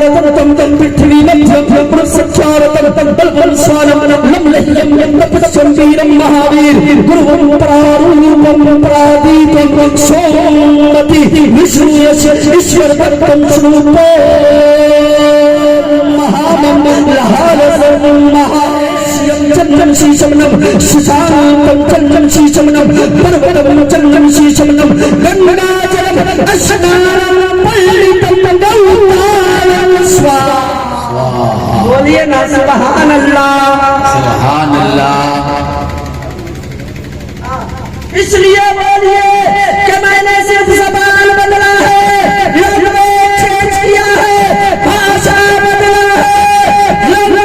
तम तम पृथ्वी मध्यम पुरुषचारतम बलबल स्वानम लमलह्यम यत्तपस्वंवीरम महावीर गुरुवं परारूपम परादीपम सोमवती विष्णुयश ईश्वर दत्तम स्वरूपो महामंगलहारम महाश्यम चंद्रम शीशमनम सुशांतम चंद्रम शीशमनम पर्वतम चंद्रम शीशमनम गंगाजलम अस्नानम पल्लितम गौतारम स्वाहा। बोलिए ना सुभान अल्लाह सुभान अल्लाह। इसलिए बोलिए कि मैंने सिर्फ ज़बान बदला है, लफ्ज़ चेंज किया है, भाषा बदला है, लफ्ज़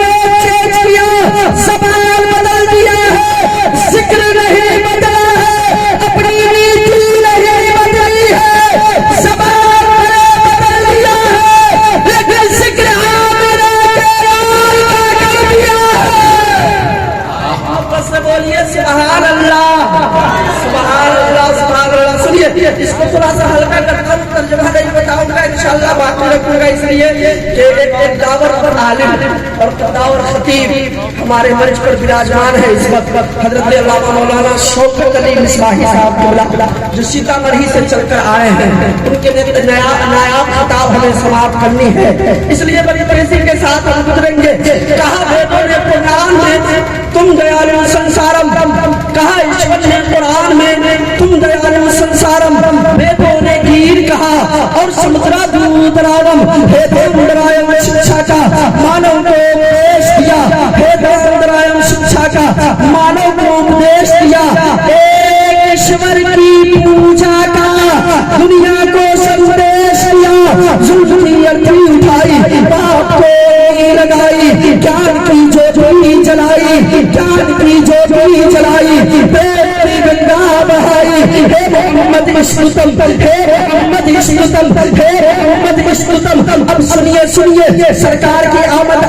चेंज किया, ज़बान बदल दिया है, जिक्र नहीं बदला है, अपनी नीति नहीं बदली है, ज़बान बदल दिया है, लेकिन जिक्र आमिना के लाल का कर दिया है। आपस में बोलिए सुभान अल्लाह सुभान अल्लाह सुभान अल्लाह। सुनिए इसको थोड़ा सा हल्का करता हूँ, तर्जुमा नहीं बताऊंगा इंशाअल्लाह, बाकी रखूंगा इसलिए कि एक दावत पर आलिम और दावर खतीब हमारे मंच पर विराजमान है इस वक्त हजरत अल्लामा मौलाना शौकत अली मिसबाही साहब जो सीतामढ़ी से चलकर आए हैं। उनके नायाब खिताब हमें समाप्त करनी है, इसलिए बड़ी तेजी के साथ हम गुजरेंगे। कहा वेदों ने कुरान में तुम दयालु संसारम, कहा ईश्वर ने कुरान में तुम दयालु संसारम, वेदों ने गीर कहा और समुद्रा दूतरावम। हे देवरायम शिक्षा का मानव को उपदेश दिया, हे देवरायम शिक्षा का मानव को उपदेश दिया, एक ईश्वर की पूजा का दुनिया को संदेश दिया। जुल्फी अर्थी उठाई, बाप को लगाई, ज्ञान की ज्योति जलाई, ज्ञान की ज्योति जलाई, गंगा बहाई। हे मोहम्मद इश्क़ुतम, हे मोहम्मद इश्क़ुतम, हे मोहम्मद इश्क़ुतम। अब सुनिए सुनिए, सरकार की आमद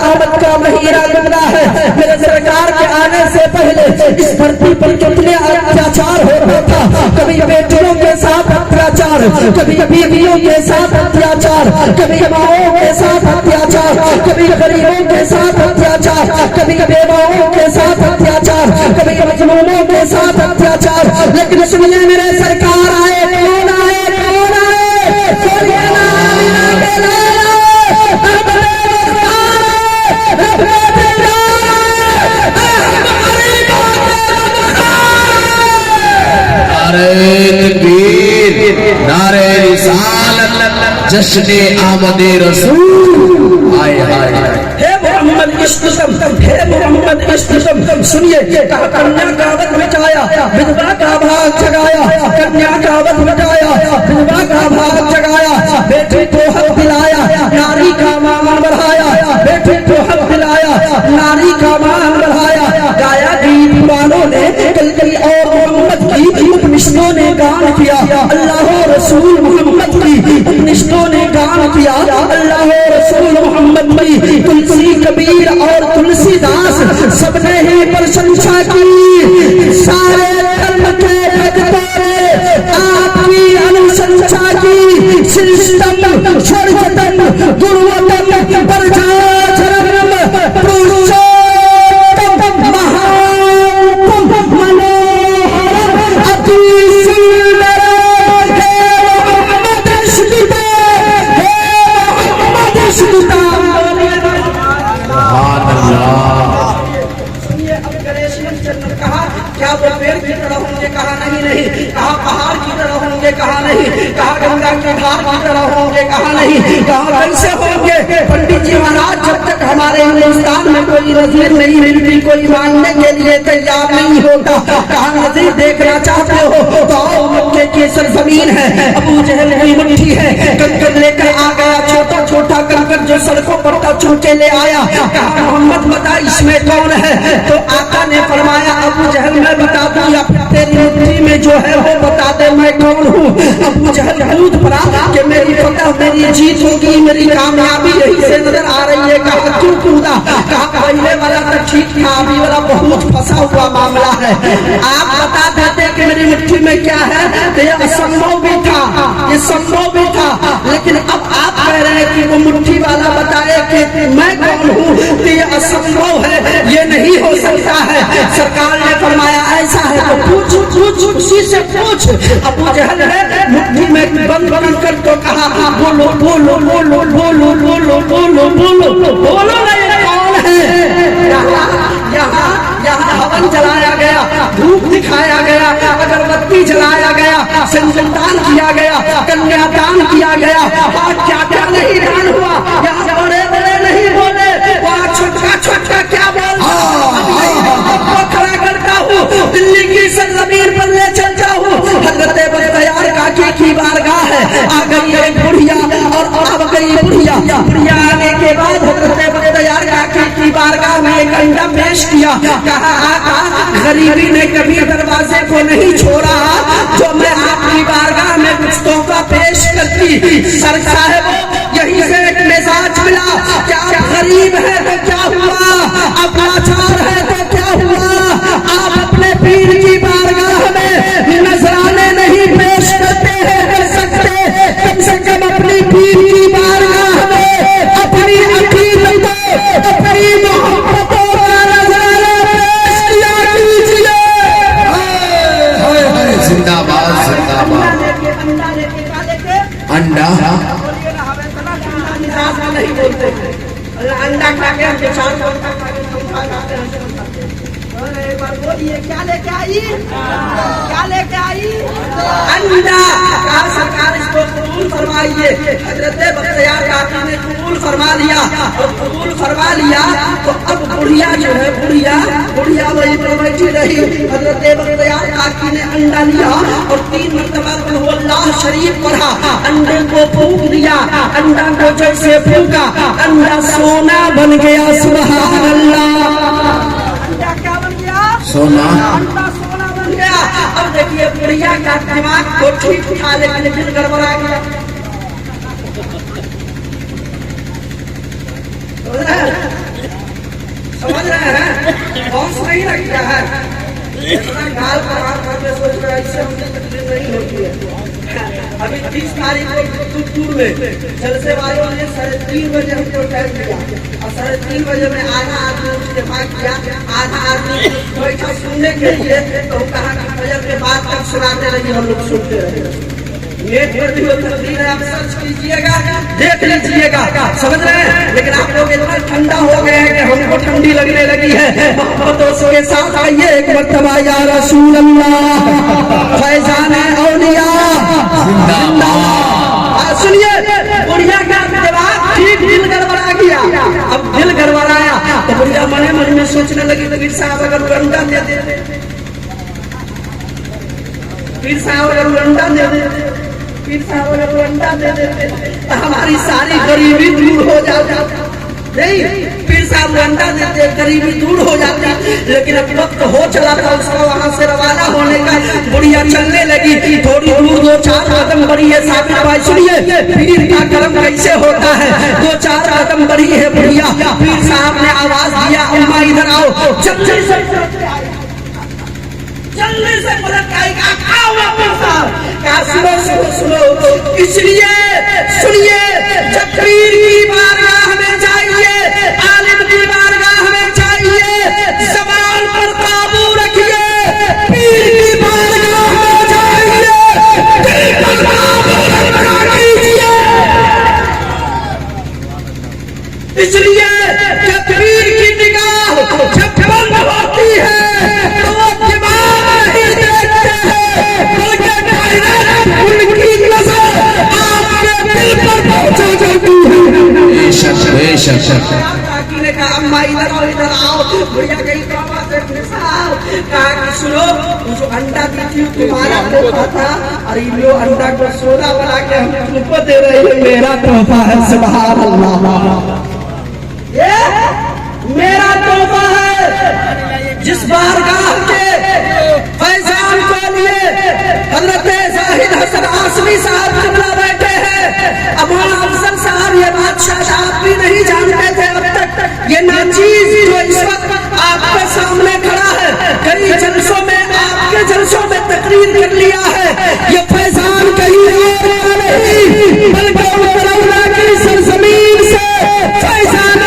का महीना गुजरा है। मेरे सरकार के आने से पहले इस धरती पर कितने अत्याचार होता था, कभी बेटियों के साथ अत्याचार, कभी बीवियों के साथ अत्याचार, कभी माओं के साथ अत्याचार, कभी गरीबों के साथ अत्याचार, कभी बेवाओं के साथ अत्याचार, कभी मजलूमों के साथ अत्याचार। लेकिन सुनिए मेरे सरकार आए, कौन आए, कौन आए? नारे रिसालत जश्ने आमदे रसूल। हाय हाय हे मोहम्मद इश्क़ुतम, हे मोहम्मद इश्क़ुतम। सुनिए कहा कन्या का वध बचाया, विधवा का भाग जगाया, कन्या का वध बचाया, विधवा का भाग जगाया, बेटी को हक दिलाया, नारी का मान बढ़ाया, बेटी को हक दिलाया, नारी का मान बढ़ाया। गाया गीत पुरानों ने, कलकली और मोहम्मद की उपनिषदों ने गान किया, अल्लाह रसूल मोहम्मद की उपनिषदों ने गान किया, अल्लाह रसूल मोहम्मद की। तुलसी कबीर और तुलसीदास सबने ही प्रशंसा की, सारे धर्म के भक्तों ने आपकी अनुशंसा की। श्रेष्ठतम स्वर्गतम गुरुवतम परजाचरणम पुरुषोत्तम महात्म मनोहरम अति सुंदर हे मोहम्मद इश्क़ुतम, हे मोहम्मद इश्क़ुतम। सुनिए अब गणेश चंद्र कहा, क्या वो पेड़ की तरह होंगे? कहा नहीं नहीं। कहा पहाड़ की तरह होंगे? कहा नहीं। कहा गंगा की धार की तरह होंगे? कहा नहीं। कहा कैसे होंगे? पंडित जी महाराज जब तक हमारे हिंदुस्तान में कोई नजीर नहीं मिलती, कोई मानने के लिए तैयार नहीं होता। कहा नजीर देखना चाहते हो तो आओ, मक्के की सरजमीन है, अबू जहल की मुट्ठी है, कंकड़ लेकर आ गया, छोटा छोटा कंकड़ जो सड़कों पर चुन के ले आया। कहा मोहम्मद बता इसमें कौन है? तो आका ने फरमाया अबू जहल मैं बता दूं या फिर तेरी मुट्ठी में जो है वो बता दे मैं कौन हूँ। अबू जहल कूद पड़ा कि मेरी फतह, मेरी जीत होगी, मेरी कामयाबी यही से नजर आ रही है। कहा क्यों कूदा? कहा पहले वाला तो ठीक था, अभी वाला बहुत फंसा हुआ मामला है। आप बता देते कि मेरी मुट्ठी में क्या है तो ये असंभव भी था, ये संभव भी था, लेकिन अब आप कह रहे हैं कि वो मुट्ठी वाला बताए कौन हूँ, तो ये असंभव है, ये नहीं हो सकता है। सरकार ने फरमाया ऐसा है तो पूछ पूछ उसी से पूछ। अबू जहल है मुट्ठी में बंद कर तो कहा बोलो बोलो बोलो बोलो बोलो बोलो बोलो बोलो नहीं कौन है। यहाँ हवन जलाया गया, धूप दिखाया गया, अगरबत्ती जलाया गया, संतान किया गया, कन्यादान किया गया, और क्या क्या नहीं दान हुआ। यहाँ बड़े बड़े नहीं बोले, वहाँ छोटा छोटा क्या बोल खड़ा करता हूँ, दिल्ली की सरजमीन पर ले चलता हूँ। हजरत बख्तियार काकी की बारगाह है, आ गई एक बुढ़िया और अब गई बुढ़िया आने के बाद हजरत बख्तियार काकी की बारगाह में एक अंडा पेश किया। कहा आका गरीबी ने कभी दरवाजे को नहीं छोड़ा, जो मैं आपकी बारगाह में कुछ तोहफा पेश करती। सर साहब यहीं से एक मिजाज मिला, क्या गरीब है तो क्या हुआ, अब लाचार है तो क्या हुआ। आप अपने पीर की बारगाह में नजराने नहीं पेश करते हैं कर सकते, कम से कम अपनी पीर की बारगाह में अपनी अकीदतों अपनी मोहब्बतों का नजराना पेश किया कीजिए। जिंदाबाद जिंदाबाद। अंडा नहीं बोलते, अंडा खा के हम बेचार बोलिए क्या लेके आई, क्या लेके आई अंडा। सरकार इसको कबूल फरमाइए। हजरत बख्तियार काकी ने कबूल फरमा लिया, और कबूल फरमा लिया तो अब बुढ़िया जो है बुढ़िया वही पर बैठी रही। हजरत बख्तियार काकी ने अंडा लिया और 3 मरतबा अल्लाह शरीफ पढ़ा, अंडे को फूंक दिया। अंडा को जैसे फूंका अंडा सोना बन गया। सुभान अल्लाह। क्या बन गया? सोना। अंडा सोना बन गया। अब देखिए बुढ़िया का दिमाग को ठीक उठा लेकिन दिल गड़बड़ा गया। समझ रहे हैं? बहुत सही लग गया है। गाल पर हाथ करके सोच रहा है इससे मुझे तकलीफ नहीं होती है। अभी 30 तारीख को तुतपुर में जलसे वालों ने 3:30 बजे हमको टाइम दिया, और 3:30 बजे में आधा आदमी इस्तीफा किया, आधा आदमी बैठा सुनने के लिए। तो कहा कि फजर के बाद तक सुनाते रहिए, हम लोग सुनते रहे। नेट पर भी वो तस्वीर है, आप सर्च कीजिएगा, देख लीजिएगा। समझ रहे हैं? लेकिन आप लोग इतना ठंडा हो गए हैं कि हमको ठंडी लगने लगी है। दोस्तों के साथ आइए एक मर्तबा या रसूल अल्लाह फैजान औलिया सुनिए। बुढ़िया का जवाब ठीक दिल गड़बड़ा गया। अब दिल गड़बड़ाया तो बुढ़िया मने मन में सोचने लगी पीर साहब अगर अंडा दे दे, पीर साहब अगर अंडा दे दे, पीर साहब अगर अंडा दे देते तो हमारी सारी गरीबी दूर हो जाती। नहीं, पीर साहब अंडा देते गरीबी दूर हो जाती। लेकिन अब वक्त हो चला था उसका वहां से रवाना होने का। बुढ़िया चलने लगी, थोड़ी दूर 2-4 कदम बढ़ी है। साबिर भाई सुनिए पीर का कर्म कैसे होता है। 2-4 कदम बढ़ी है बुढ़िया, पीर साहब ने आवाज दिया अम्मा इधर आओ। जल्दी से पलट आएगा, आओ पीर साहब। सुनो सुनो सुनो, इसलिए सुनिए जब पीर की बारगाह में जाइए, आलिम की बारगाह में जाइए, ज़बान पर काबू रखिए। पीर की बारगाह में जाइए, दिल पर काबू रखा कीजिए। इसलिए जब पीर की निगाह जब बंद होती है तो वो दिमाग नहीं देखते हैं, बल्कि उनकी नजर आपके दिल पर पहुंचा जाती है। ने कहा अम्मा इधर आओ। भैया गई कहा कि सुनो, जो अंडा दी थी तुम्हारा तोहफा था, और ये अंडा को सोना बना के हम तुमको दे रहे हैं, मेरा तोहफा है। सुभान अल्लाह, ये मेरा तोहफा है। जिस बारगाह के फैजान को लिए हजरत जाहिद हसन आसमी साहब किबला बैठे हैं, अमाना अफजल साहब ये बादशाह साहब भी नहीं जानते थे अब तक। ये नाचीज जो इस वक्त आपके सामने खड़ा है, कई जलसों में आपके जलसों में तकरीर कर लिया है। ये फैजान कहीं और का नहीं बल्कि उमरौला की सरजमीन से फैजान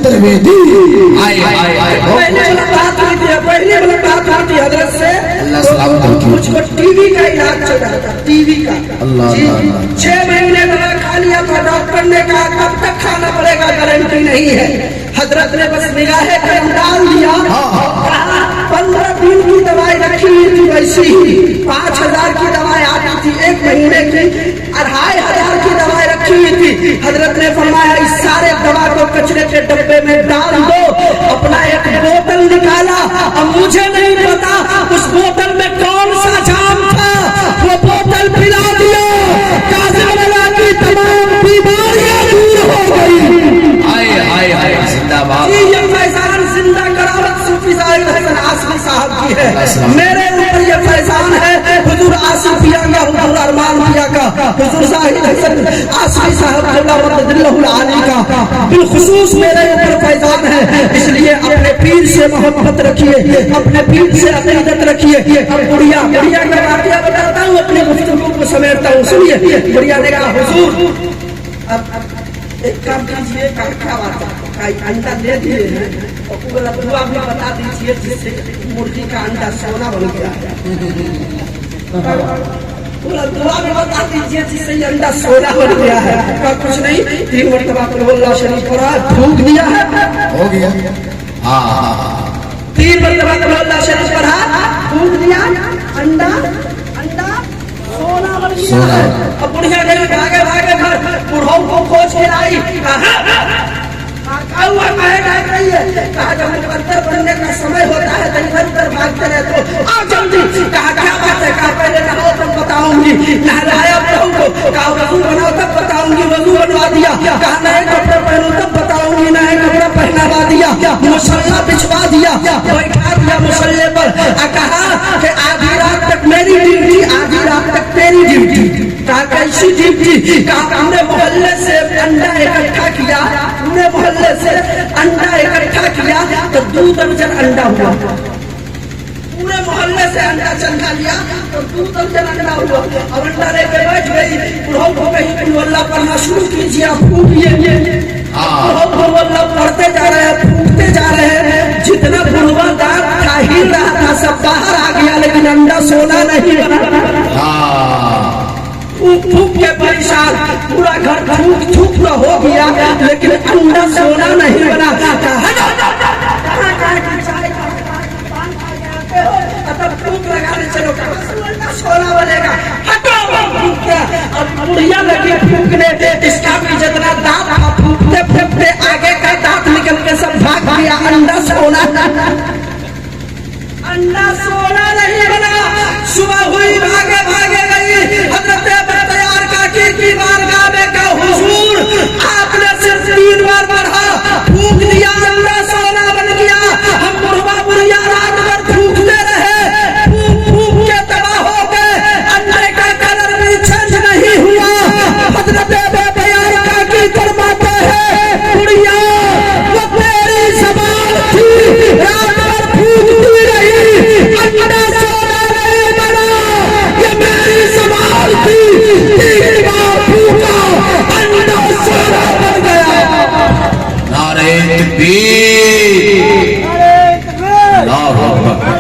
चतुर्वेदी। आए आए आए पहले मुलाकात हुई थी, पहली मुलाकात हुई थी हजरत से, अल्लाह सलामत रखे। मुझको टीवी का इलाज चल रहा था, टीवी का। अल्लाह जी, अल्लाह। 6 महीने दवा खा लिया था, डॉक्टर ने कहा कब तक खाना पड़ेगा गारंटी नहीं है। हजरत ने बस निगाहे कलम डाल दिया, कहा 15 दिन की दवाई रखी हुई थी वैसी ही, 5000 की दवाई आती थी, 1 महीने की 2500 की दवाई रखी हुई थी। हजरत ने फरमाया इस सारे दवा को कचरे के डब्बे में डाल दो। अपना एक बोतल निकाला, अब मुझे नहीं पता उस बोतल में कौन सा जाम था, वो बोतल पिला दिया, काज़िमला की तमाम बीमारियां दूर हो गई। आए आए आए जिंदाबाद। ये फैजान जिंदा करावत सूफी साहिब हसन आसमी साहब की है। मेरे ऊपर ये फैजान है हुजूर आसिफ पिया का, हुजूर अरमान पिया का, हुजूर साहिब हसन आसमी साहब आली का बिलखुसूस मेरे ऊपर फैजान है। इसलिए अपने पीर से मोहब्बत रखिए, अपने पीर से अकीदत रखिए। अब बुढ़िया का वाकया बताता हूँ, अपनी गुफ्तगू को समेटता हूँ, सुनिए। बुढ़िया ने कहा हुजूर अब एक काम कीजिए, क्या बात है, अंडा ले दिए हैं और पूरा दुआ भी बता दीजिए जिससे मुर्गी का अंडा सोना बन गया है। पूरा दुआ भी बता दीजिए जिससे ये अंडा सोना बन गया है। का कुछ नहीं, 3 मरतबा कुल्हुवल्लाह शरीफ पढ़ा, फूंक दिया है, हो गया। हाँ 3 मरतबा कुल्हुवल्लाह शरीफ पढ़ा, फूंक दिया, अंडा सोना बन गया है। अब बुढ़िया गई भागे भागे घर, बुढ़ऊ को खोज के आई, हुआ रही है। कहा जब मुकद्दर बनने का समय होता है तो इधर उधर भागते रहते हो, आओ जल्दी। कहा क्या बात है, कहा पहले नहाओ तब बताऊंगी। नहलाया बहू को, कहा वजू बनाओ तब बताऊंगी, वजू बनवा दिया। कहा नए कपड़े पहनो तब बताऊंगी, नए कपड़े पहनावा दिया। मुसल्ला बिछवा दिया, बैठा दिया मुसल्ले पर। कहा कि आधी रात तक मेरी ड्यूटी, आधी रात तक तेरी ड्यूटी। कहा कैसी ड्यूटी? कहा हमने मोहल्ले से अंडा इकट्ठा किया, पूरे मोहल्ले से अंडा इकट्ठा किया तो 2 दर्जन अंडा हुआ। पूरे मोहल्ले से अंडा चंदा लिया तो 2 दर्जन अंडा हुआ। अब अंडा लेके बैठ गई, बुढ़ऊ को कहीं कुल्हुवल्लाह पढ़ना शुरू कीजिए, फूकिए। कुल्हुवल्लाह पढ़ते जा रहे हैं, फूकते जा रहे हैं। जितना बुढ़वा दांत खा ही रहा था सब बाहर आ गया, लेकिन अंडा सोना नहीं बना। फूक के परेशान, पूरा घर थूक तो हो गया लेकिन अंडा सोना नहीं बना। फूक लगाने चलो, सोना बनेगा, अब बुढ़िया लगी फूकने, इसका भी जितना दांत था फूकते फूकते आगे का दांत निकल के सब भाग गया। अंडा सोना नहीं बना। सुबह हुई, भागे भागे गई हजरत बख्तियार काकी की बारगाह में, कहा हुजूर आपने सिर्फ 3 बार पढ़ा, फूक दिया, अंडा सोना बन गया। हम बुढ़िया रात भर फूकते रहे, फूक के तबाह हो गए, अंडे का कलर भी चेंज नहीं हुआ। हजरत बख्तियार काकी फरमाते हैं बुढ़िया वो तेरी ज़बान थी, रात भर फूकती रही, अंडा सोना नहीं बना। ये मेरी ज़बान थी, 3 बार फूका, अंडा सोना बन गया। नारे तकबीर, अल्लाहु अकबर।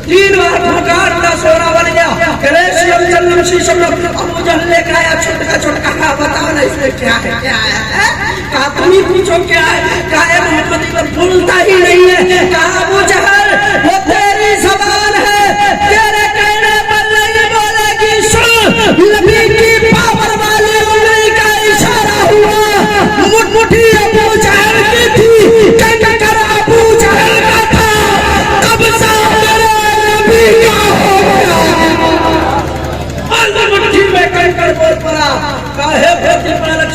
तीन बार फूका, अंडा सोना बन गया। कैल्शियम जन्नम शीशम अबू जहल लेकर आया छोटका छोटका। कहा बताओ ना इसमें क्या है, क्या है? कहा तुम ही पूछो क्या है? कहा मोहम्मद पर भूलता ही नहीं है। कहा अबू जहल वो तेरी ज़बान है, तेरे कहने पर नहीं बोलेगी, सुन नबी की पावर वाली उंगली का इशारा हुआ, मुट्ठी अबू जहल की थी, कंकर अबू जहल का था, तब से मेरे नबी का हो गया। मुट्ठी में कंकर बोल पड़ा, काहे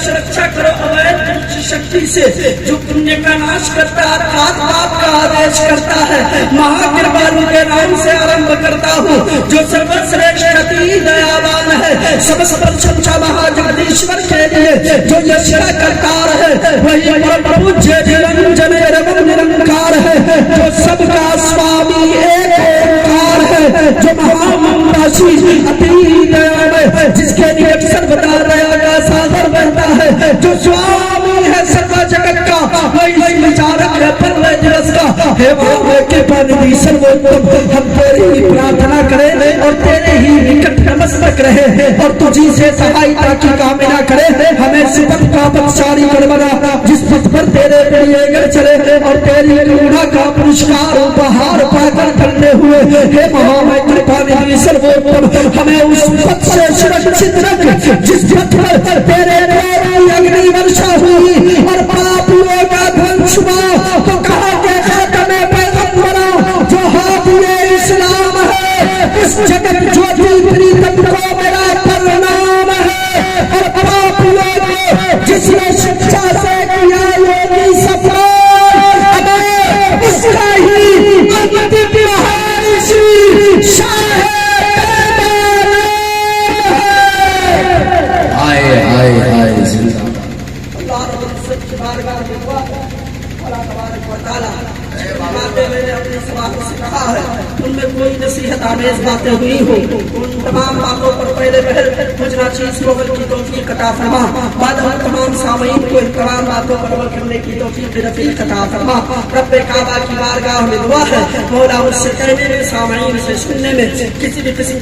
रक्षा करो अवैध शक्ति से जो पुण्य का नाश करता है, पाप का आदेश करता है। महाकृपालु के नाम से आरंभ करता हूँ, जो सर्वश्रेष्ठ अति दयावान है, सबसे प्रशंसा महाजगदीश्वर के लिए जो यशरा करतार है, वही परम पूज्य निरंजन एवं निरंकार है, जो सबका स्वामी एक ओंकार है। जो महामंताशी अति दयामय, जिसके निकट सर्वदा दया का सागर बहता है, जो स्वामी है सर्व जगत का, वही विचारक है परम दिवस का। हे बाबा के पानी सर्वोत्तम, हम तेरी ही प्रार्थना करें और तेरे ही निकट नमस्कार रहे और तुझी से सहायता की कामना करे। हमें सुपथ का पथचारी बना, जिस पथ पर तेरे प्रिय गण चले और तेरी करुणा का पुरस्कार उपहार पाकर करते हुए, हे महामय कृपा निधि सर्वोत्तम, हमें उस पथ से सुरक्षित रख जिस पथ पर तेरे द्वारा अग्नि वर्षा हुई और पापियों का ध्वंस हुआ। तो कहा के खात्मे पैगंबरा, जो हाथी इस्लाम है, उस जगत ज्योति प्रीतम को मेरा प्रणाम है। और पापियों को जिसने शिक्षा से किया योगी सफल, हमें उसका ही अंतिम महर्षि शाह हाय हाय हाय जिंदा मैंने अपने समाज से कहा है, उनमें कोई नसीहत आमेज बातें हुई हो, उन तमाम बातों पर पहले मुझे चीज की तौफीक अता फरमा। बाद हम तमाम सामईन को इन तमाम बातों पर अमल करने की तौफीक रफीक अता फरमा। रब्बे काबा की बारगाह में दुआ है, मौला उससे कहने में, सामईन से सुनने में किसी भी किस्म